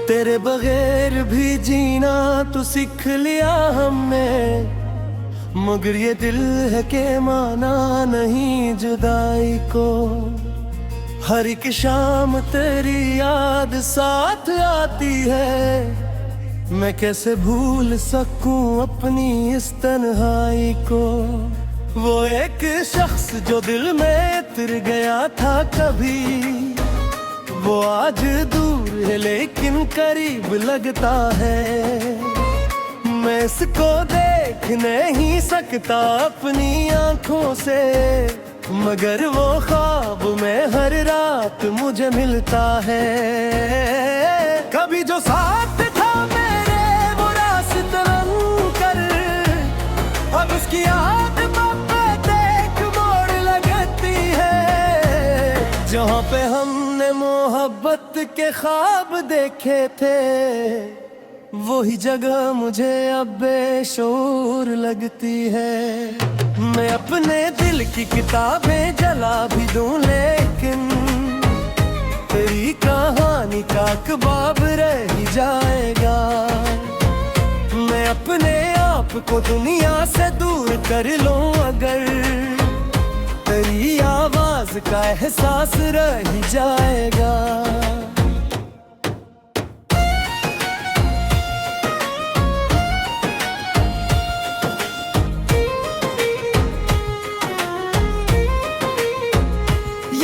तेरे बगैर भी जीना तो सीख लिया हमने, मगर ये दिल है के माना नहीं जुदाई को। हर एक शाम तेरी याद साथ आती है, मैं कैसे भूल सकूं अपनी इस तन्हाई को। वो एक शख्स जो दिल में उतर गया था कभी, वो आज दूर है लेकिन करीब लगता है। मैं इसको देख नहीं सकता अपनी आंखों से, मगर वो ख्वाब में हर रात मुझे मिलता है। कभी जो साथ था मेरे वो रास्ता कर, अब उसकी याद पे देख मोड़ लगती है। जहाँ पे हमने मोहब्बत के ख्वाब देखे थे, वही जगह मुझे अब बेशूर लगती है। मैं अपने दिल की किताबें जला भी दूं, लेकिन तेरी कहानी का कबाब रह ही जाएगा। मैं अपने आप को दुनिया से दूर कर लूं, अगर तेरी आवाज का एहसास रह ही जाएगा।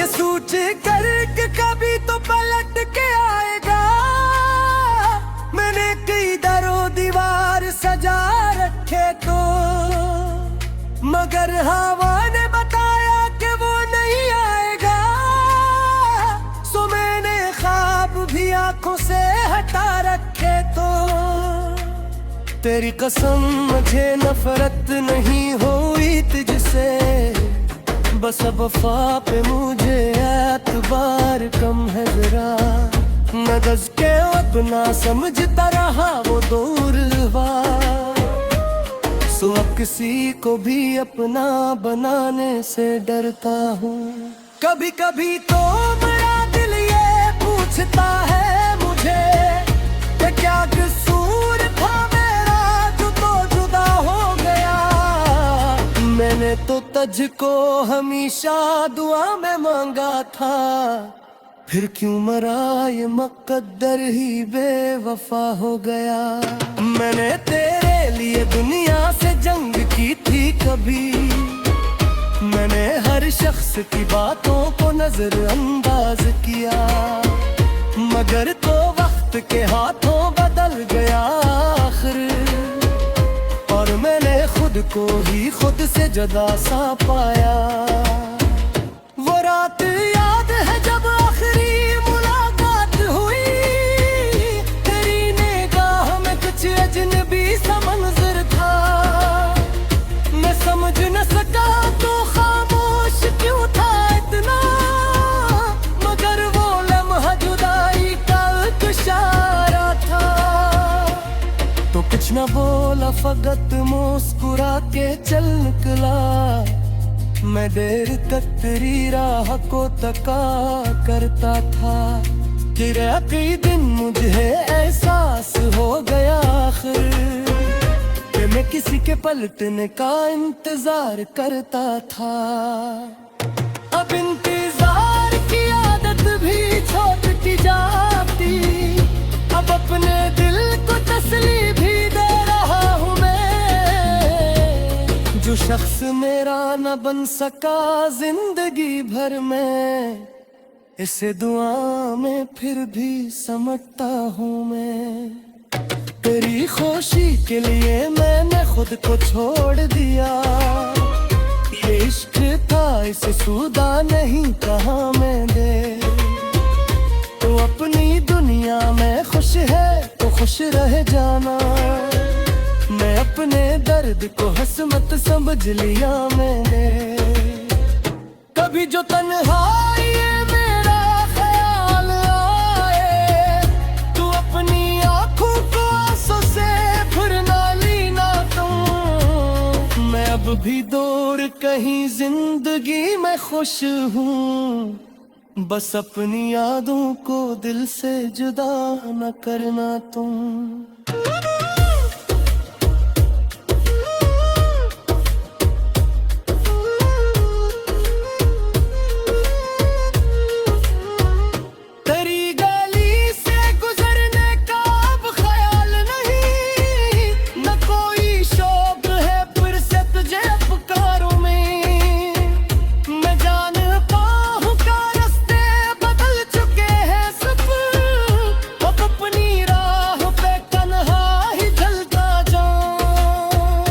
सोच कर के कभी तो पलट के आएगा। मैंने कई दरों दीवार सजा रखे तो, मगर हवा ने बताया कि वो नहीं आएगा। सो मैंने ख्वाब भी आंखों से हटा रखे तो, तेरी कसम मुझे नफरत नहीं हुई तुझसे, बस अब वफा पे मुझे एतबार कम है जरा। मैं दस के अपना समझता रहा वो दूर हुआ, सो अब किसी को भी अपना बनाने से डरता हूँ। कभी कभी तो मेरा दिल ये पूछता है मुझे कि क्या कसूर था मेरा जो तो जुदा हो गया। मैंने तो तुझको हमेशा दुआ में मांगा था, फिर क्यों मरा ये मुकद्दर ही बेवफा हो गया। मैंने तेरे लिए दुनिया से जंग की थी कभी, मैंने हर शख्स की बातों को नजरअंदाज किया, मगर तो वक्त के हाथों बदल गया आखिर। और मैंने खुद को ही खुद से जुदा सा पाया। वो रात याद है जब आखिरी मुलाकात हुई, तेरी निगाह में कुछ अजनबी सा मंजर था। मैं समझ न सका तो खामोश क्यों था इतना, मगर वो लम्हा जुदाई का एक इशारा था। तो कुछ न बोला फकत मुस्कुरा के चल निकला। मैं देर तक तेरी राह को तका करता था, कि कई दिन मुझे एहसास हो गया आखिर, कि मैं किसी के पलटने का इंतजार करता था। अब इंतजार की आदत भी छूटती जाती, अब अपने दिल को तसल्ली भी दे रहा हूँ मैं। जो शख्स मेरा न बन सका जिंदगी भर में, इसे दुआ में फिर भी समझता हूँ मैं। तेरी खुशी के लिए मैंने खुद को छोड़ दिया, ये इश्क था इसे सूदा नहीं कहा मैंने। तो अपनी दुनिया में खुश है तो खुश रह जाना, मैं अपने दर्द को हसमत समझ लिया मैंने। कभी जो तन्हाई मेरा ख्याल आए, तू अपनी आंखों को आंसू से भरना लेना तुम। मैं अब भी दूर कहीं जिंदगी में खुश हूँ, बस अपनी यादों को दिल से जुदा न करना तुम। तेरी गली से गुजरने का अब ख्याल नहीं, न कोई शौक है फिर से तुझे पुकारूं में। मैं जानता हूँ का रास्ते बदल चुके हैं सब, अब अपनी राह पे तन्हा ही चलता जाऊं।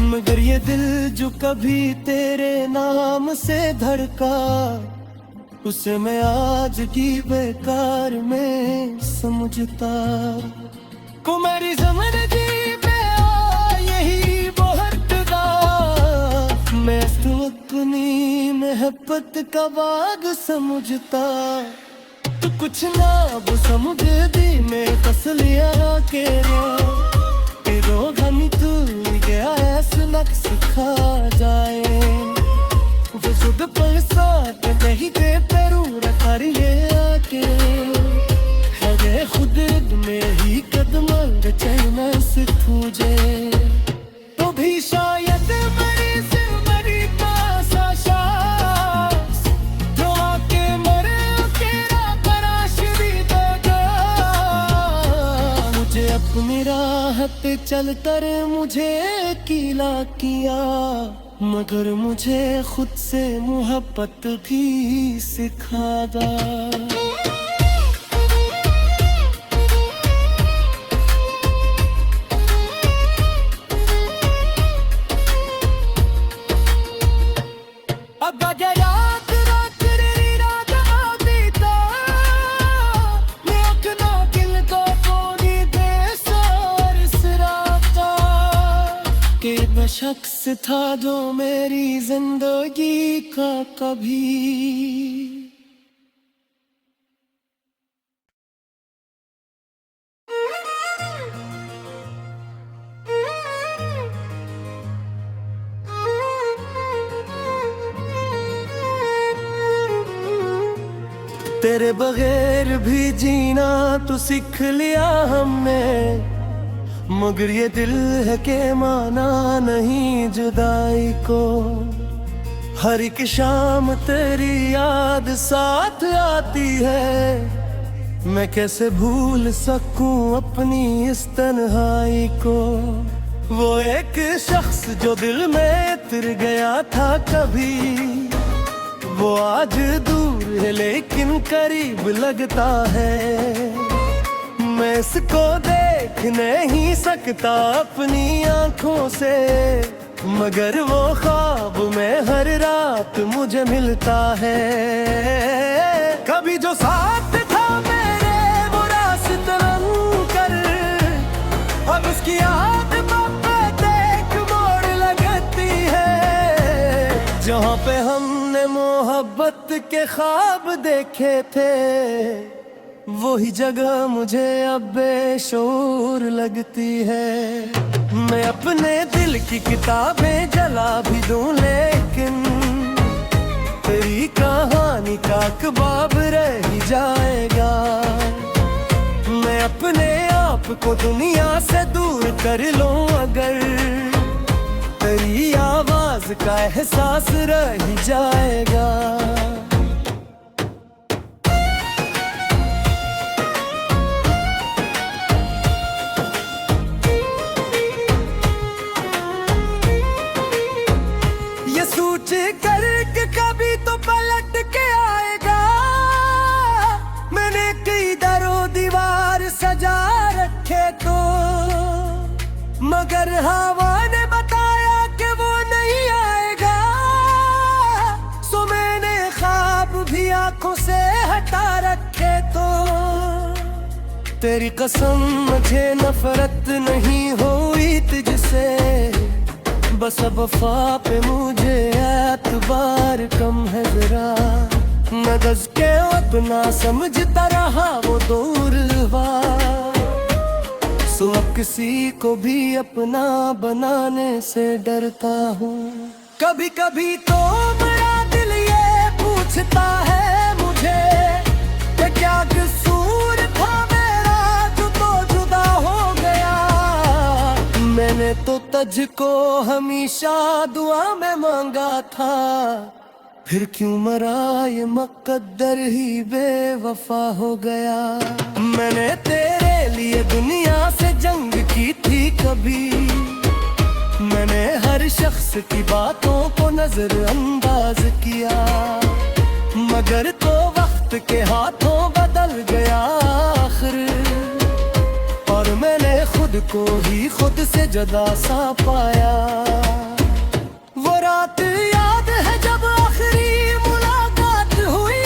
मगर ये दिल जो कभी तेरे नाम से धड़का, उसे मैं आज की बेकार में समझता। को मेरी ज़िंदगी में आ यही बहुत दा, मैं तो अपनी मोहब्बत का बाग समझता। तो कुछ ना वो समझ दी मैं तसलिया के रो घनी तू गया ऐसा नक्स खा जाए। वो शुद्ध पैसा नहीं दे पेरू रखिए आके, है खुद में ही कदम चैन से तुझे। तो भी शायद मेरी जिंदगी का सांस जो आके मरे तेरा तराश भी देगा। मुझे अपनी राह पे चल कर मुझे कीला किया, मगर मुझे खुद से मोहब्बत भी सिखा दा। अब रात रात री रात आदीता, मैं अपना दिल को कोनी दे सार सराता। कि मैं शख्स था जो मेरी जिंदगी का कभी तेरे बगैर भी जीना तो सीख लिया हमने। मगर ये दिल है के माना नहीं जुदाई को। हर एक शाम तेरी याद साथ आती है, मैं कैसे भूल सकूं अपनी इस तन्हाई को। वो एक शख्स जो दिल में उतर गया था कभी, वो आज दूर है लेकिन करीब लगता है। मैं इसको देख नहीं सकता अपनी आंखों से, मगर वो ख्वाब में हर रात मुझे मिलता है। कभी जो साथ था मेरे वो रास्ते कर, अब उसकी याद पे देख मोड़ लगती है। जहाँ पे हमने मोहब्बत के ख्वाब देखे थे, वही जगह मुझे अब बेशूर लगती है। मैं अपने दिल की किताबें जला भी दूं लेकिन तेरी कहानी का कबाब रह ही जाएगा। मैं अपने आप को दुनिया से दूर कर लूं अगर, तेरी आवाज का एहसास रह ही जाएगा। सोच कर के कभी तो पलट के आएगा। मैंने कई दरों दीवार सजा रखे तो, मगर हवा ने बताया कि वो नहीं आएगा। सो मैंने ख्वाब भी आंखों से हटा रखे तो, तेरी कसम मुझे नफरत नहीं हुई तुझसे। बस अब वफा पे मुझे एतबार कम है जरा। न दस के अपना समझता रहा वो दूर हुआ। सो अब किसी को भी अपना बनाने से डरता हूँ। कभी कभी तो मेरा दिल ये पूछता है मुझे मुझे कि क्या कसूर था मेरा जो तो जुदा हो गया। मैंने तो तुझको हमेशा दुआ में मांगा था, फिर क्यों मरा ये मुकद्दर ही बेवफा हो गया। मैंने तेरे लिए दुनिया से जंग की थी कभी, मैंने हर शख्स की बातों को नजरअंदाज किया, मगर तो वक्त के हाथों बदल गया आखिर, और मैंने खुद को ही खुद से जुदा सा पाया। वो रात याद है जब आखिरी मुलाकात हुई,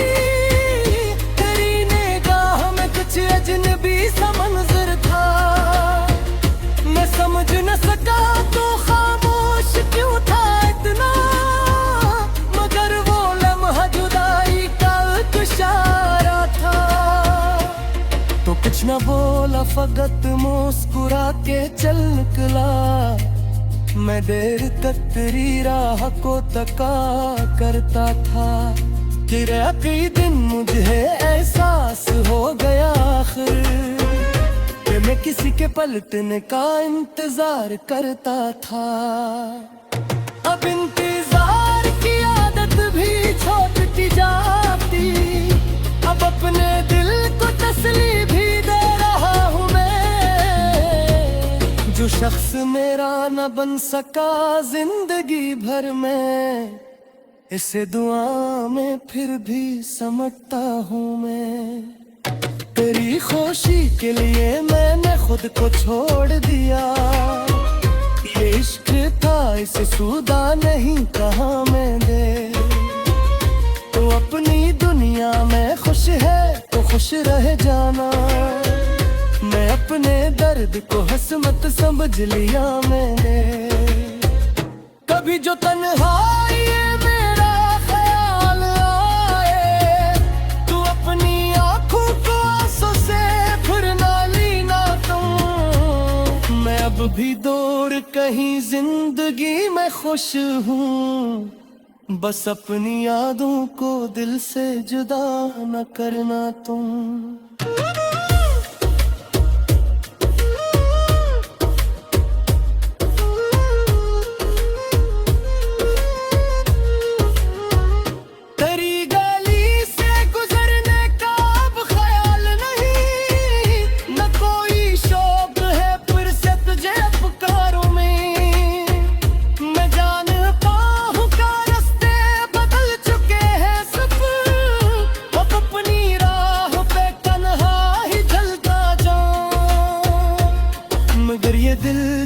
तेरी निगाह में कुछ अजनबी सा मंजर था। मैं समझ न सका तो खामोश क्यों था इतना, मगर वो लम्हा जुदाई का इशारा था। तो कुछ न बोला फकत मुस्कुरा के चल निकला, मैं देर तक तेरी राह को तका करता था। फिर कई दिन मुझे एहसास हो गया आखिर कि मैं किसी के पलटने का इंतजार करता था। अब इंतजार की आदत भी छूटती जाती, अब अपने दिल को तसल्ली भी दे रहा हूँ मैं। जो शख्स मेरा न बन सका जिंदगी भर में, इसे दुआ में फिर भी समझता हूँ मैं। तेरी खुशी के लिए मैंने खुद को छोड़ दिया, ये इश्क था इसे सूदा नहीं कहा मैंने। तो अपनी दुनिया में खुश है तो खुश रह जाना, मैं अपने दर्द को हसमत समझ लिया मैंने। कभी जो तन्हाई मेरा ख्याल आए, तू अपनी आंखों को आंसू से फिर ना लेना तुम। मैं अब भी दूर कहीं जिंदगी में खुश हूँ, बस अपनी यादों को दिल से जुदा न करना तुम।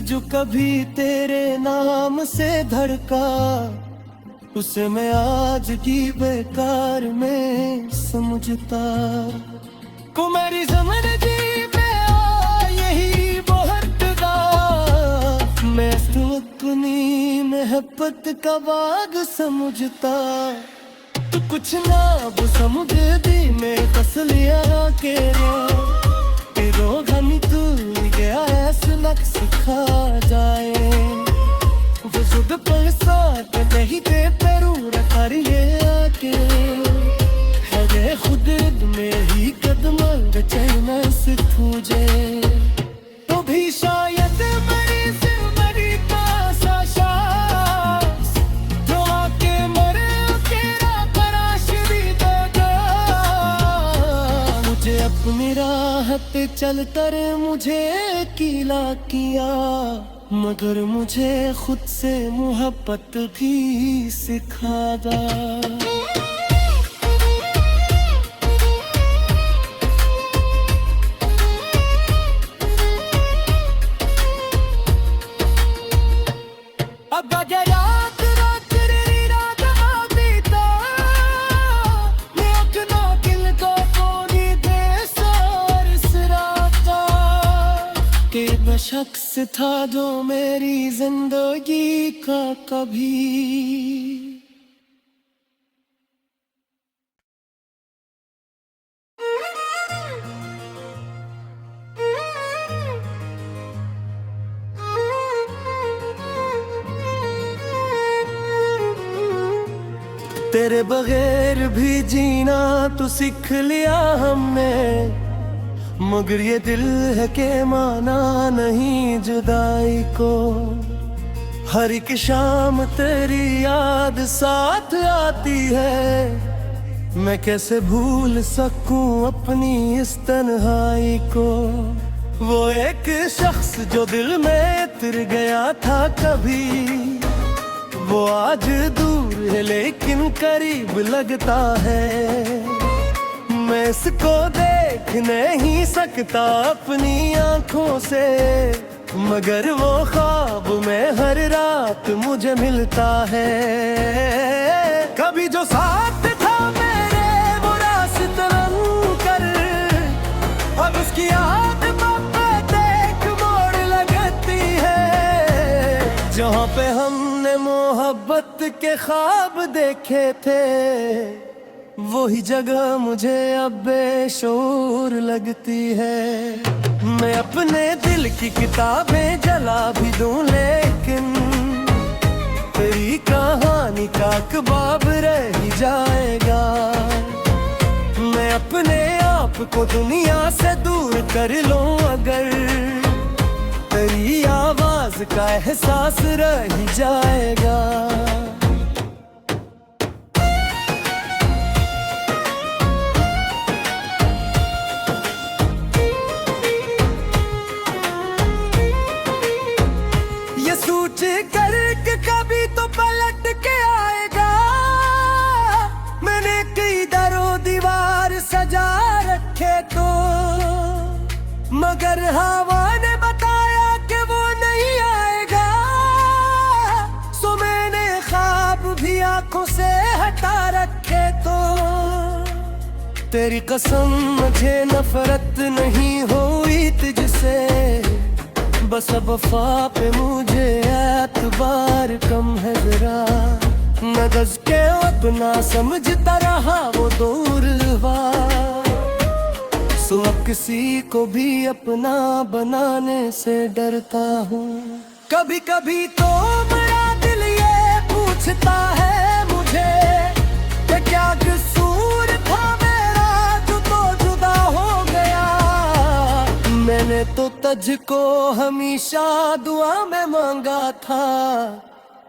जो कभी तेरे नाम से धड़का, उसे मैं आज की बेकार में समझता। को मेरी ज़िंदगी में आ यही बहुत दा, मैं तो अपनी मोहब्बत का बाग समझता। तू कुछ ना वो समझ दी मैं कस लिया के रोगन तू गया ऐसा लग सिखा जाए। वो सुध पर साथ नहीं दे पेरू रखा ये आके, है खुद में ही कदम चैन से तुझे। तो भी शायद मेरी जिंदगी का साशास, जो आके मरे तेरा तराश भी देगा। मुझे अपनी राह पे चलता रे मुझे कीला किया, मगर मुझे खुद से मोहब्बत भी सिखा दा। अब अगर रात रात री रात बीता, मैं अपना दिल को कोनी दे सार सराता। कि मैं शख्स था जो मेरी जिंदगी का कभी तेरे बगैर भी जीना तो सीख लिया हमने, मगर ये दिल है के माना नहीं जुदाई को। हर एक शाम तेरी याद साथ आती है, मैं कैसे भूल सकूं अपनी इस तन्हाई को। वो एक शख्स जो दिल में उतर गया था कभी, वो आज दूर है लेकिन करीब लगता है। मैं इसको देख नहीं सकता अपनी आंखों से, मगर वो ख्वाब में हर रात मुझे मिलता है। कभी जो साथ था मेरे वो रास्ता रंग कर, अब उसकी याद पे देख मोड़ लगती है। जहाँ पे हमने मोहब्बत के ख्वाब देखे थे, वही जगह मुझे अब बेशूर लगती है। मैं अपने दिल की किताबें जला भी दूं, लेकिन तेरी कहानी का कबाब रह ही जाएगा। मैं अपने आप को दुनिया से दूर कर लूं, अगर तेरी आवाज का एहसास रह ही जाएगा। सोच कर के कभी तो पलट के आएगा। मैंने कई दरो दीवार सजा रखे तो, मगर हवा ने बताया कि वो नहीं आएगा। सो मैंने ख्वाब भी आंखों से हटा रखे तो, तेरी कसम मुझे नफरत नहीं हुई तुझसे, बस अब वफा पे मुझे एतबार कम है जरा। नजर के अपना समझता रहा वो दूर हुआ, सो अब किसी को भी अपना बनाने से डरता हूँ। कभी कभी तो मेरा दिल ये पूछता है मुझे कि क्या कसूर था मेरा जो तो जुदा हो गया। मैंने तो तुझको हमेशा दुआ में मांगा था,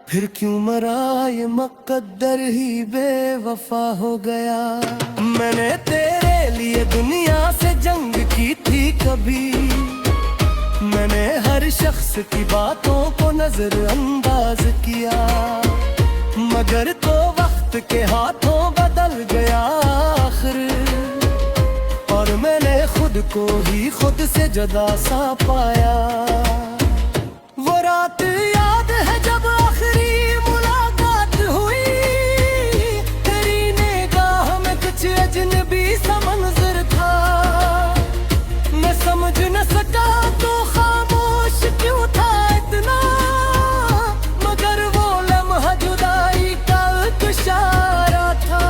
फिर क्यों मरा ये मुकद्दर ही बेवफा हो गया। मैंने तेरे लिए दुनिया से जंग की थी कभी, मैंने हर शख्स की बातों को नजरअंदाज किया, मगर तो वक्त के हाथों बदल गया आखिर। और मैंने खुद को ही खुद से जुदा सा पाया। वो रात याद है जब आखिरी मुलाकात हुई, तेरी निगाह में कुछ अजनबी सा मंजर था। मैं समझ न सका तो खामोश क्यों था इतना, मगर वो लम्हा जुदाई का इशारा था।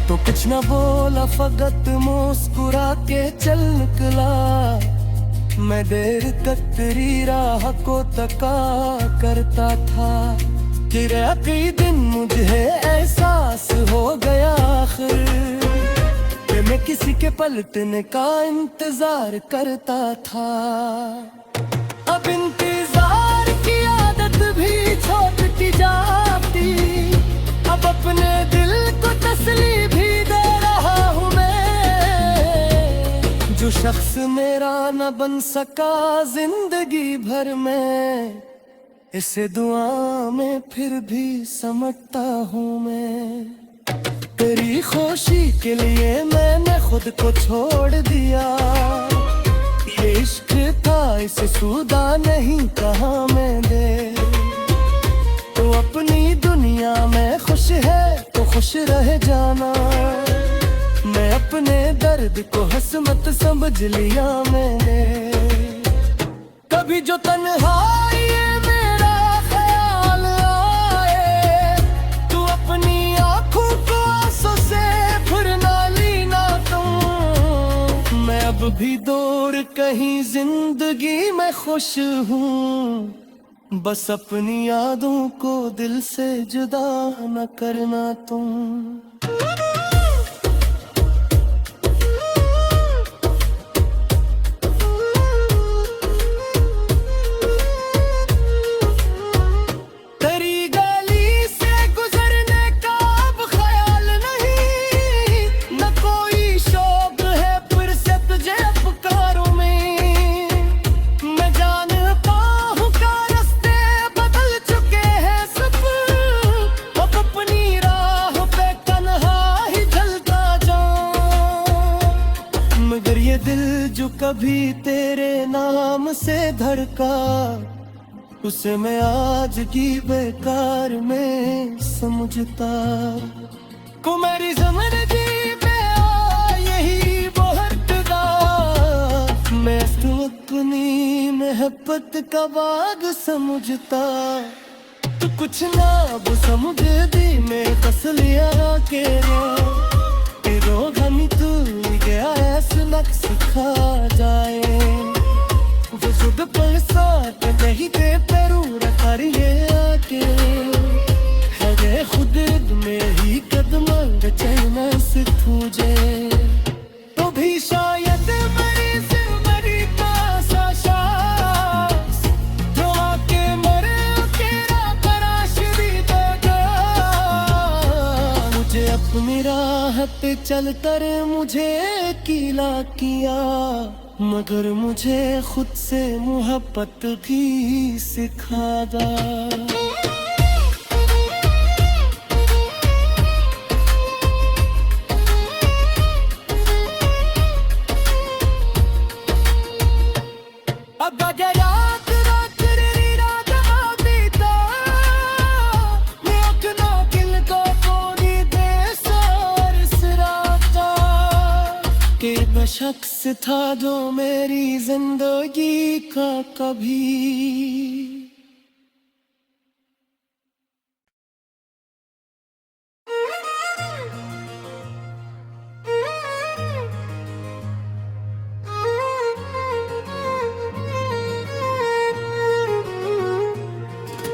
तो कुछ न बोला फकत मुस्कुरा के चल निकला। मैं देर तक तेरी राह को तका करता था, फिर कई दिन मुझे एहसास हो गया आखिर कि मैं किसी के पलटने का इंतजार करता था। अब इंतजार की आदत भी छूटती जाती, अब अपने दिल को तसल्ली भी दे रहा हूँ मैं। जो शख्स मेरा न बन सका जिंदगी भर में, इसे दुआ में फिर भी समझता हूँ मैं। तेरी खुशी के लिए मैंने खुद को छोड़ दिया, ये इश्क था इसे सुदा नहीं कहा मैंने। तो अपनी दुनिया में खुश है तो खुश रह जाना, मैं अपने दर्द को हसमत समझ लिया मैंने। कभी जो तन्हाई मेरा ख्याल आए, तू अपनी आंखों को आंसू से फिर ना लीना तुम। मैं अब भी दूर कहीं जिंदगी में खुश हूँ, बस अपनी यादों को दिल से जुदा न करना तुम। तेरी गली से गुजरने का अब ख्याल नहीं, न कोई शौक है फिर से तुझे पुकारों में। मैं जानता हूँ का रास्ते बदल चुके हैं सब, अब अपनी राह पे तन्हा ही चलता जाऊं। मगर ये दिल जो कभी तेरे नाम से धड़का, उसे मैं आज की बेकार में समझता। को मेरी ज़िंदगी में आ यही वो हटदा, मैं तो अपनी मोहब्बत का बाग समझता। तू कुछ ना वो समझ दी मैं कस लिया के रो घनी तू गया ऐसा नक्स खा जाए। वो शुद्ध पर साथ नहीं दे पेरू रखा ये आके, है खुद में ही कदम चैन से तुझे। तो भी शायद मेरी जिंदगी का सांस जो आके मरे तेरा तराश भी देगा। मुझे अपनी राह पे चलता रे मुझे कीला किया, मगर मुझे खुद से मोहब्बत भी सिखा दा। अब अगर रात रात री रात आतीता, मैं अपना दिल को कोनी दे सार सराता। कि मैं शख्स था जो मेरी जिंदगी का कभी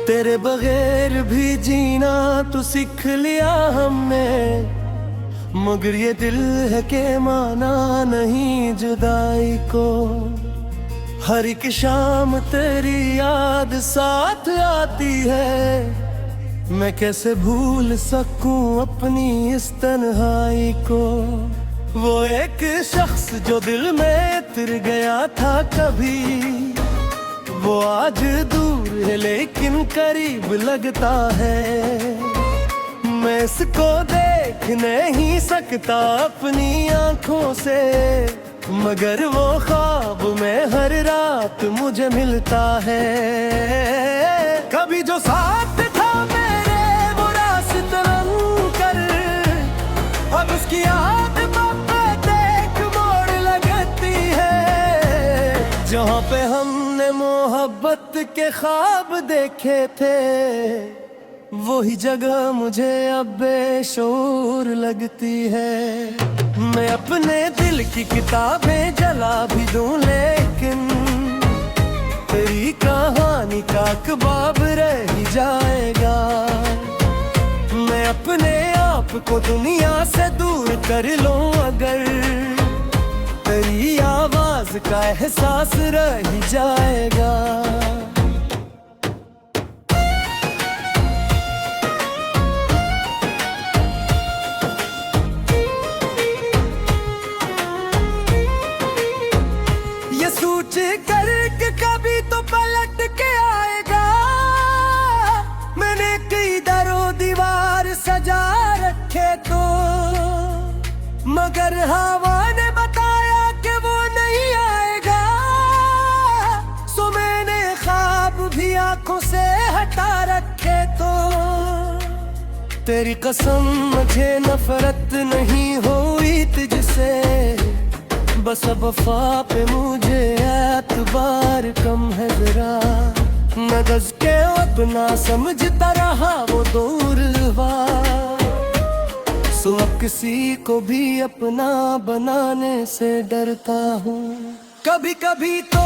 तेरे बगैर भी जीना तो सीख लिया हमने। मगर ये दिल है के माना नहीं जुदाई को। हर एक शाम तेरी याद साथ आती है, मैं कैसे भूल सकूं अपनी इस तन्हाई को। वो एक शख्स जो दिल में उतर गया था कभी, वो आज दूर है लेकिन करीब लगता है। मैं इसको देख नहीं सकता अपनी आंखों से, मगर वो ख्वाब में हर रात मुझे मिलता है। कभी जो साथ था मेरे वो रास्ते कर, अब उसकी याद पे देख मोड़ लगती है। जहाँ पे हमने मोहब्बत के ख्वाब देखे थे, वही जगह मुझे अब बेशूर लगती है। मैं अपने दिल की किताबें जला भी दूं, लेकिन तेरी कहानी का अखबार रह ही जाएगा। मैं अपने आप को दुनिया से दूर कर लूं, अगर तेरी आवाज का एहसास रह ही जाएगा। सोच कर के कभी तो पलट के आएगा। मैंने कई दरों दीवार सजा रखे तो, मगर हवा ने बताया कि वो नहीं आएगा। सो मैंने ख्वाब भी आंखों से हटा रखे तो, तेरी कसम मुझे नफरत नहीं हुई तुझसे। बस अब वफा पे मुझे एतबार कम है जरा। न दस के अपना समझता रहा वो दूर हुआ। सो अब किसी को भी अपना बनाने से डरता हूँ। कभी कभी तो